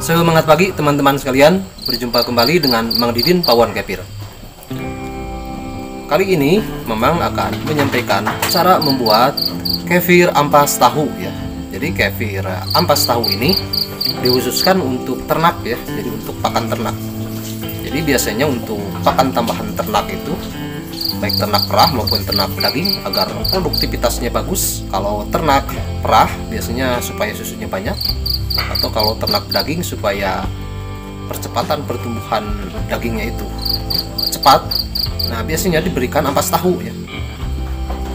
Semangat pagi teman-teman sekalian, berjumpa kembali dengan Mang Didin Pawon Kefir. Kali ini Memang akan menyampaikan cara membuat kefir ampas tahu ya. Jadi kefir ampas tahu ini dikhususkan untuk ternak ya, jadi untuk pakan ternak. Jadi biasanya untuk pakan tambahan ternak itu baik ternak perah maupun ternak daging agar produktivitasnya bagus. Kalau ternak perah biasanya supaya susunya banyak, atau kalau ternak daging supaya percepatan pertumbuhan dagingnya itu cepat. Nah biasanya diberikan ampas tahu ya.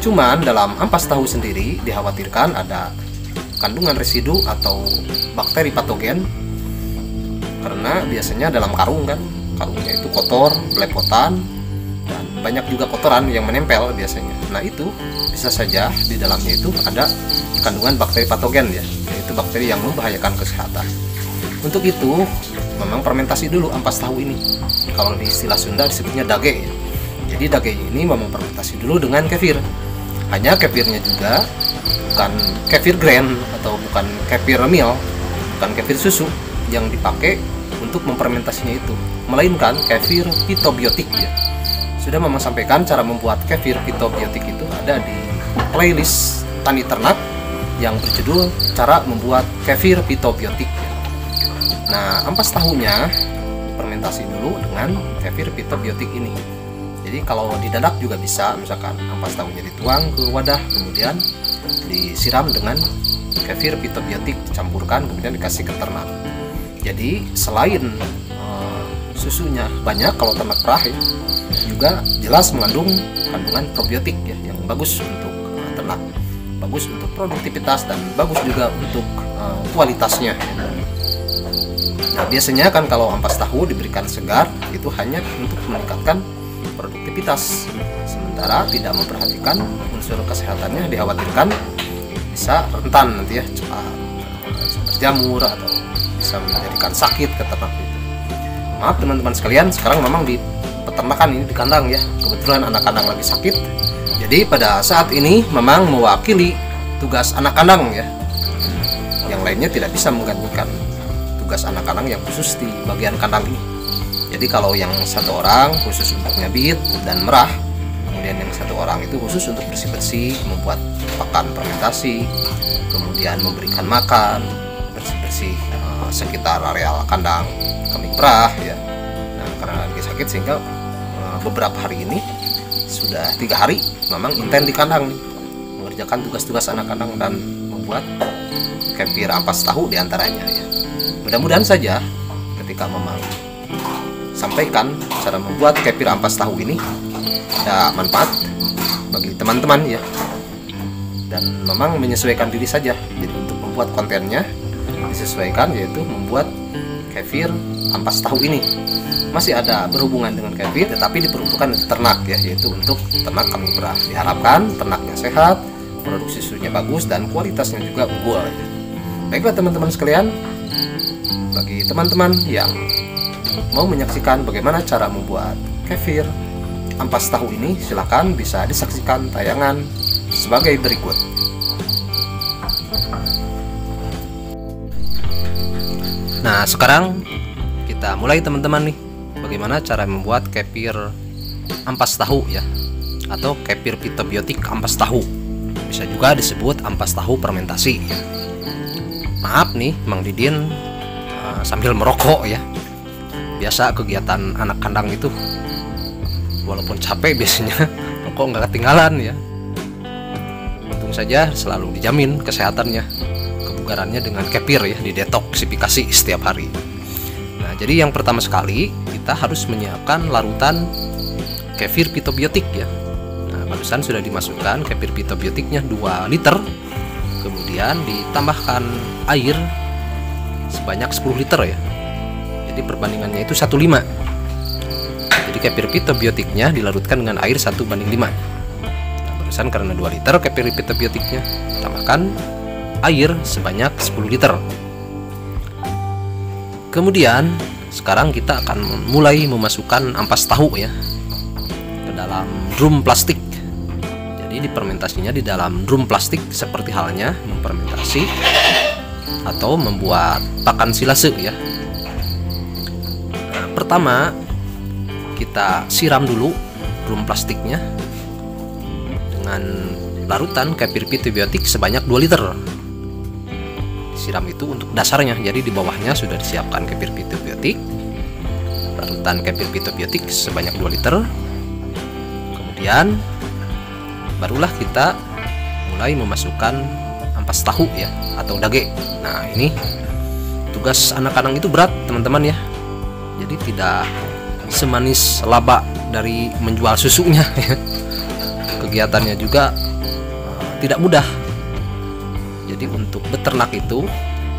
Cuman dalam ampas tahu sendiri dikhawatirkan ada kandungan residu atau bakteri patogen, karena biasanya dalam karung kan, karungnya itu kotor, belepotan, dan banyak juga kotoran yang menempel biasanya. Nah itu bisa saja di dalamnya itu ada kandungan bakteri patogen ya, yaitu bakteri yang membahayakan kesehatan. Untuk itu memang fermentasi dulu ampas tahu ini. Kalau di istilah Sunda disebutnya dage ya. Jadi dage ini memang fermentasi dulu dengan kefir. Hanya kefirnya juga bukan kefir grain atau bukan kefir mil, bukan kefir susu yang dipakai untuk memfermentasinya itu, melainkan kefir fitobiotik ya. Sudah Memang sampaikan cara membuat kefir fitobiotik itu ada di playlist Tani Ternak yang berjudul cara membuat kefir fitobiotik. Nah, ampas tahunya fermentasi dulu dengan kefir fitobiotik ini. Jadi kalau didadak juga bisa, misalkan ampas tahunya dituang ke wadah, kemudian disiram dengan kefir fitobiotik, dicampurkan, kemudian dikasih ke ternak. Jadi selain susunya banyak kalau ternak perah ya, juga jelas mengandung kandungan probiotik ya, yang bagus untuk ternak, bagus untuk produktivitas, dan bagus juga untuk kualitasnya. Nah biasanya kan kalau ampas tahu diberikan segar itu hanya untuk meningkatkan produktivitas, sementara tidak memperhatikan unsur kesehatannya, dikhawatirkan bisa rentan nanti ya, cepat berjamur atau bisa menjadikan sakit ke ternak itu. Maaf teman-teman sekalian, sekarang memang di peternakan ini di kandang ya, kebetulan anak kandang lagi sakit. Jadi pada saat ini memang mewakili tugas anak kandang ya, yang lainnya tidak bisa menggantikan tugas anak kandang yang khusus di bagian kandang ini. Jadi kalau yang satu orang khusus untuk nyabit dan merah, kemudian yang satu orang itu khusus untuk bersih-bersih, membuat pakan fermentasi, kemudian memberikan makan, bersih-bersih sekitar areal kandang kambing perah ya. Nah karena lagi sakit sehingga beberapa hari ini sudah 3 hari memang intens di kandang nih, mengerjakan tugas-tugas anak kandang dan membuat kefir ampas tahu diantaranya ya. Mudah-mudahan saja ketika memang sampaikan cara membuat kefir ampas tahu ini ada manfaat bagi teman-teman ya, dan memang menyesuaikan diri saja. Jadi untuk membuat kontennya disesuaikan, yaitu membuat kefir ampas tahu ini masih ada berhubungan dengan kefir, tetapi diperuntukkan untuk ternak ya, yaitu untuk ternak kambing perah. Diharapkan ternaknya sehat, produksi susunya bagus, dan kualitasnya juga unggul ya. Baiklah teman-teman sekalian, bagi teman-teman yang mau menyaksikan bagaimana cara membuat kefir ampas tahu ini, silakan bisa disaksikan tayangan sebagai berikut. Nah sekarang kita mulai teman-teman nih, bagaimana cara membuat kefir ampas tahu ya, atau kefir fitobiotik ampas tahu, bisa juga disebut ampas tahu fermentasi ya. Maaf nih Mang Didin sambil merokok ya. Biasa kegiatan anak kandang itu walaupun capek biasanya rokok nggak ketinggalan ya. Untung saja selalu dijamin kesehatannya, kebugarannya dengan kefir ya, didetoksifikasi setiap hari. Nah jadi yang pertama sekali kita harus menyiapkan larutan kefir fitobiotik ya. Nah barusan sudah dimasukkan kefir fitobiotiknya 2 liter, kemudian ditambahkan air sebanyak 10 liter ya. Jadi perbandingannya itu 1:5. Jadi kefir fitobiotiknya dilarutkan dengan air 1:5. Nah, barusan karena 2 liter kefir fitobiotiknya, tambahkan air sebanyak 10 liter. Kemudian sekarang kita akan mulai memasukkan ampas tahu ya ke dalam drum plastik. Jadi difermentasinya di dalam drum plastik seperti halnya memfermentasi atau membuat pakan silase ya. Pertama, kita siram dulu drum plastiknya dengan larutan kefir pitobiotik sebanyak 2 liter. Siram itu untuk dasarnya, jadi di bawahnya sudah disiapkan kefir pitobiotik, larutan kefir pitobiotik sebanyak 2 liter. Kemudian barulah kita mulai memasukkan ampas tahu ya, atau dage. Nah, ini tugas anak-anak itu berat teman-teman ya, jadi tidak semanis laba dari menjual susunya ya. Kegiatannya juga tidak mudah. Jadi untuk beternak itu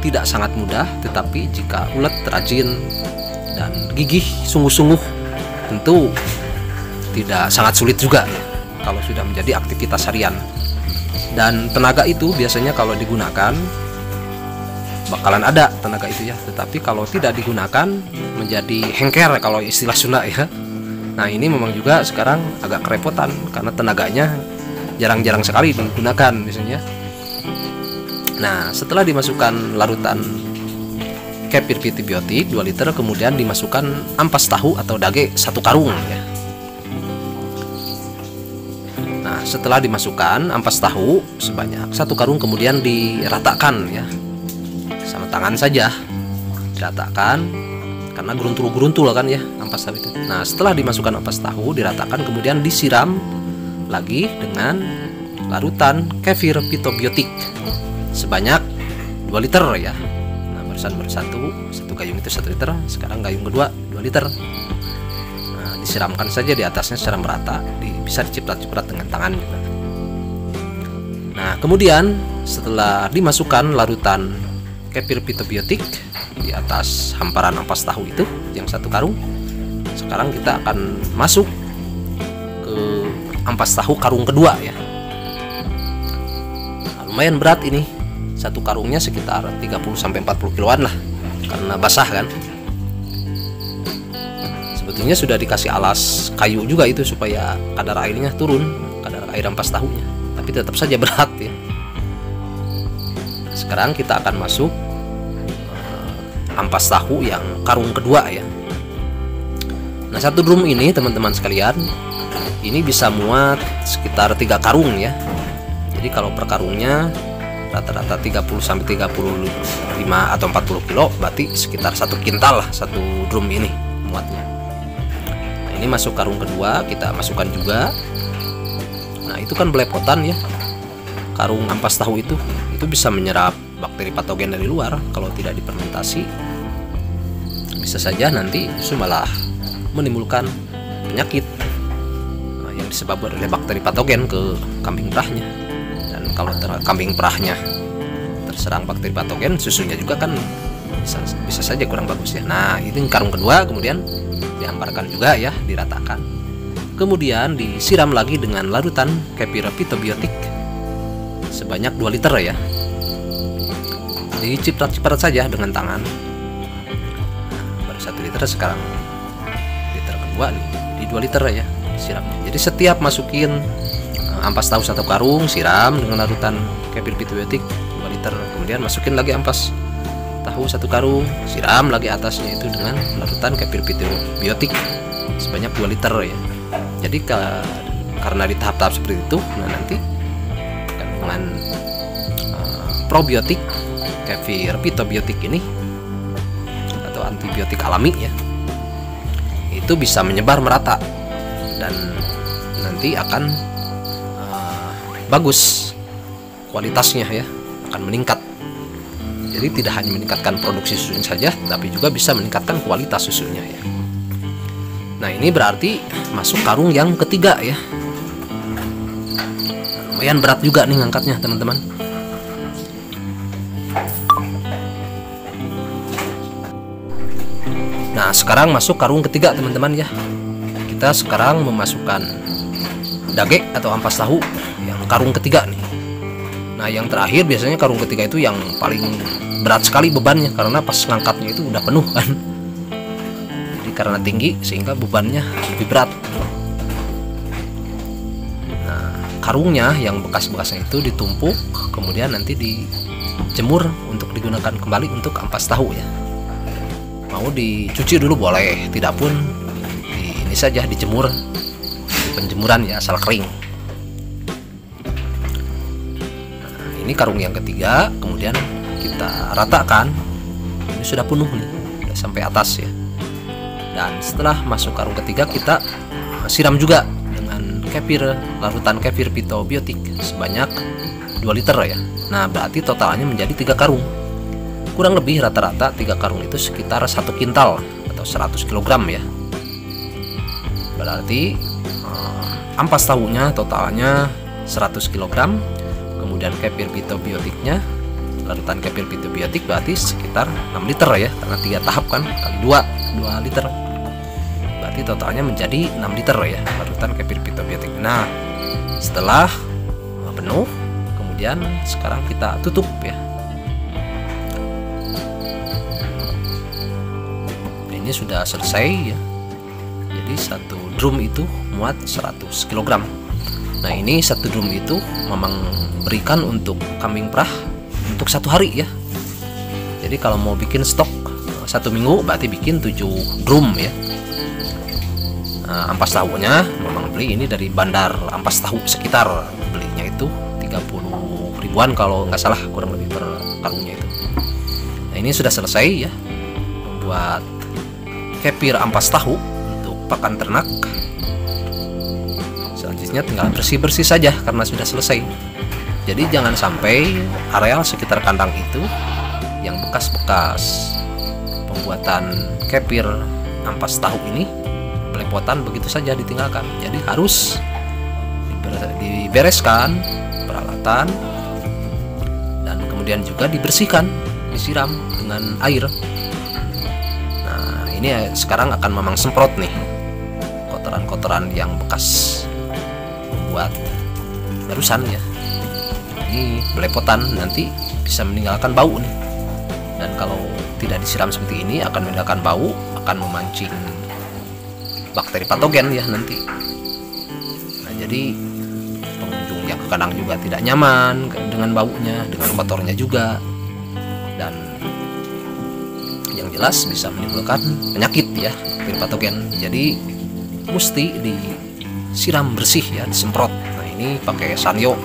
tidak sangat mudah, tetapi jika ulet rajin dan gigih sungguh-sungguh, tentu tidak sangat sulit juga ya, kalau sudah menjadi aktivitas harian. Dan tenaga itu biasanya kalau digunakan bakalan ada tenaga itu ya, tetapi kalau tidak digunakan menjadi hengker kalau istilah Sunda ya. Nah, ini memang juga sekarang agak kerepotan karena tenaganya jarang-jarang sekali digunakan misalnya. Nah, setelah dimasukkan larutan kefir pitobiotik 2 liter, kemudian dimasukkan ampas tahu atau dage 1 karung ya. Nah, setelah dimasukkan ampas tahu sebanyak 1 karung, kemudian diratakan ya, sama tangan saja diratakan karena geruntul-geruntul kan ya ampas tahu itu. Nah, setelah dimasukkan ampas tahu diratakan, kemudian disiram lagi dengan larutan kefir pitobiotik sebanyak 2 liter ya. Nah, barusan satu gayung itu 1 liter, sekarang gayung kedua 2 liter. Nah, disiramkan saja di atasnya secara merata, bisa diciprat-ciprat dengan tangan juga. Nah, kemudian setelah dimasukkan larutan kefir pitobiotik di atas hamparan ampas tahu itu yang 1 karung, sekarang kita akan masuk ke ampas tahu karung kedua ya. Nah, lumayan berat ini, 1 karungnya sekitar 30-40 kiloan lah, karena basah kan. Sebetulnya sudah dikasih alas kayu juga itu supaya kadar airnya turun, kadar air ampas tahunya, tapi tetap saja berat ya. Sekarang kita akan masuk ampas tahu yang karung kedua ya. Nah, 1 drum ini teman-teman sekalian, ini bisa muat sekitar 3 karung ya. Jadi kalau per karungnya rata-rata 30-35 atau 40 kilo, berarti sekitar 1 kintal lah 1 drum ini muatnya. Nah, ini masuk karung kedua, kita masukkan juga. Nah, itu kan belepotan ya, karung ampas tahu itu bisa menyerap bakteri patogen dari luar. Kalau tidak difermentasi, bisa saja nanti justru malah menimbulkan penyakit yang disebabkan oleh bakteri patogen ke kambing perahnya. Dan kalau kambing perahnya terserang bakteri patogen, susunya juga kan bisa saja kurang bagus ya. Nah, itu karung kedua, kemudian dihamparkan juga ya, diratakan. Kemudian disiram lagi dengan larutan kefir pitobiotik sebanyak 2 liter ya. Diciprat-ciprat saja dengan tangan. Nah, baru 1 liter, sekarang liter kedua nih, di 2 liter ya siramnya. Jadi setiap masukin ampas tahu 1 karung, siram dengan larutan kefir pitobiotik 2 liter, kemudian masukin lagi ampas tahu 1 karung, siram lagi atasnya itu dengan larutan kefir pitobiotik sebanyak 2 liter ya. Jadi karena di tahap-tahap seperti itu, nah nanti kandungan probiotik kefir pitobiotik ini atau antibiotik alami ya, itu bisa menyebar merata dan nanti akan bagus kualitasnya ya, akan meningkat. Jadi tidak hanya meningkatkan produksi susunya saja, tapi juga bisa meningkatkan kualitas susunya ya. Nah, ini berarti masuk karung yang ketiga ya. Lumayan berat juga nih ngangkatnya teman-teman. Nah, sekarang masuk karung ketiga teman-teman ya. Kita sekarang memasukkan dage atau ampas tahu yang karung ketiga nih. Nah, yang terakhir biasanya karung ketiga itu yang paling berat sekali bebannya, karena pas ngangkatnya itu udah penuh kan. Jadi karena tinggi sehingga bebannya lebih berat. Nah, karungnya yang bekas-bekasnya itu ditumpuk, kemudian nanti dijemur untuk digunakan kembali untuk ampas tahu ya. Mau dicuci dulu boleh, tidak pun ini saja dijemur di penjemuran ya, asal kering. Nah, ini karung yang ketiga, kemudian kita ratakan. Ini sudah penuh nih, sudah sampai atas ya. Dan setelah masuk karung ketiga, kita siram juga dengan kefir, larutan kefir pitobiotik sebanyak 2 liter ya. Nah, berarti totalnya menjadi 3 karung. Kurang lebih rata-rata 3 karung itu sekitar 1 kintal atau 100 kg ya. Berarti ampas tahunya totalnya 100 kg. Kemudian kefir pitobiotiknya, larutan kefir pitobiotik berarti sekitar 6 liter ya, karena 3 tahap kan, kali 2 liter. Berarti totalnya menjadi 6 liter ya, larutan kefir pitobiotik. Nah, setelah penuh, kemudian sekarang kita tutup ya. Ini sudah selesai ya. Jadi satu drum itu muat 100 kg. Nah, ini satu drum itu memang berikan untuk kambing perah untuk 1 hari ya. Jadi kalau mau bikin stok 1 minggu berarti bikin 7 drum ya. Nah, ampas tahunya memang beli ini dari Bandar Ampas Tahu sekitar, belinya itu 30 ribuan kalau nggak salah, kurang lebih per karungnya itu. Nah, ini sudah selesai ya membuat kefir ampas tahu untuk pakan ternak. Selanjutnya tinggal bersih-bersih saja karena sudah selesai. Jadi jangan sampai areal sekitar kandang itu yang bekas-bekas pembuatan kefir ampas tahu ini belepotan begitu saja ditinggalkan. Jadi harus dibereskan peralatan dan kemudian juga dibersihkan, disiram dengan air. Nah, ini sekarang akan memang semprot nih kotoran-kotoran yang bekas membuat barusan ya. Ini belepotan, nanti bisa meninggalkan bau nih. Dan kalau tidak disiram seperti ini akan meninggalkan bau, akan memancing bakteri patogen ya nanti. Nah, jadi pengunjung yang ke kandang juga tidak nyaman dengan baunya, dengan kotornya juga. Dan yang jelas bisa menimbulkan penyakit ya, bakteri patogen. Jadi mesti disiram bersih ya, disemprot. Nah, ini pakai Sanyo.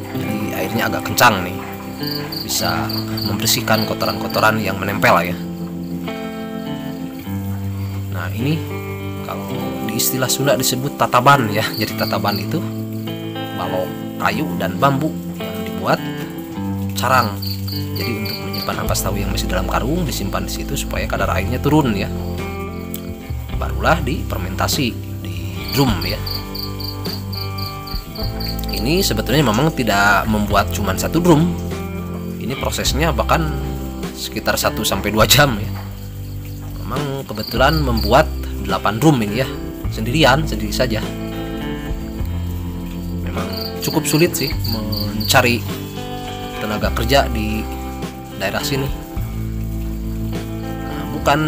Jadi airnya agak kencang nih, bisa membersihkan kotoran-kotoran yang menempel ya. Nah, ini kalau di istilah Sunda disebut tataban ya. Jadi tataban itu balok kayu dan bambu yang dibuat carang. Jadi untuk menyimpan ampas tahu yang masih dalam karung disimpan di situ supaya kadar airnya turun ya. Barulah difermentasi di drum ya. Ini sebetulnya memang tidak membuat cuma 1 drum. Ini prosesnya bahkan sekitar 1-2 jam ya. Memang kebetulan membuat 8 drum ini ya, sendiri saja. Memang cukup sulit sih mencari tenaga kerja di daerah sini. Nah, bukan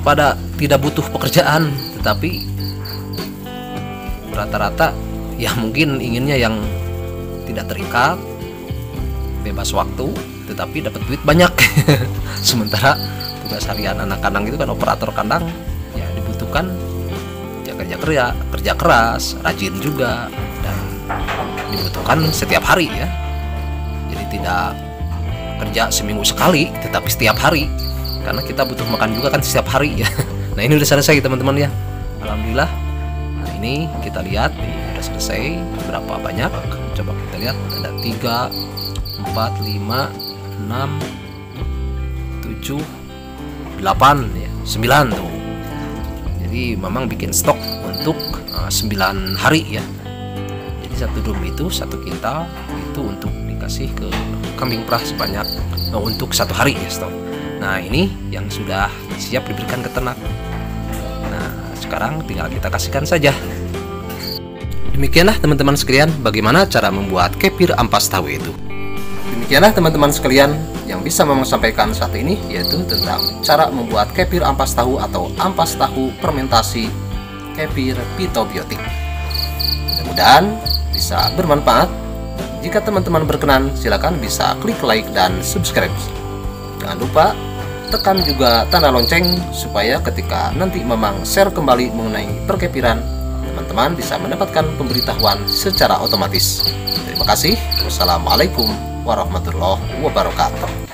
pada tidak butuh pekerjaan, tetapi rata-rata ya mungkin inginnya yang tidak terikat, bebas waktu, tetapi dapat duit banyak. Sementara tugas harian anak kandang itu kan operator kandang ya, dibutuhkan ya kerja keras, rajin juga, dan dibutuhkan setiap hari ya. Jadi tidak kerja seminggu sekali, tetapi setiap hari, karena kita butuh makan juga kan setiap hari ya. Nah, ini udah selesai teman-teman ya, alhamdulillah. Nah, ini kita lihat nih, udah selesai. Berapa banyak? Coba kita lihat, ada 3, 4, 5, 6, 7, 8 ya, 9 tuh. Jadi memang bikin stok untuk 9 hari ya. Jadi satu drum itu 1 kintal itu untuk dikasih ke kambing perah sebanyak untuk 1 hari ya stok. Nah, ini yang sudah siap diberikan ke ternak. Nah, sekarang tinggal kita kasihkan saja. Demikianlah teman-teman sekalian bagaimana cara membuat kefir ampas tahu itu. Demikianlah teman-teman sekalian yang bisa memang sampaikan saat ini, yaitu tentang cara membuat kefir ampas tahu atau ampas tahu fermentasi kefir pitobiotik. Mudah-mudahan bisa bermanfaat. Jika teman-teman berkenan, silakan bisa klik like dan subscribe. Jangan lupa tekan juga tanda lonceng supaya ketika nanti Mamang share kembali mengenai perkepiran, teman-teman bisa mendapatkan pemberitahuan secara otomatis. Terima kasih. Wassalamualaikum warahmatullahi wabarakatuh.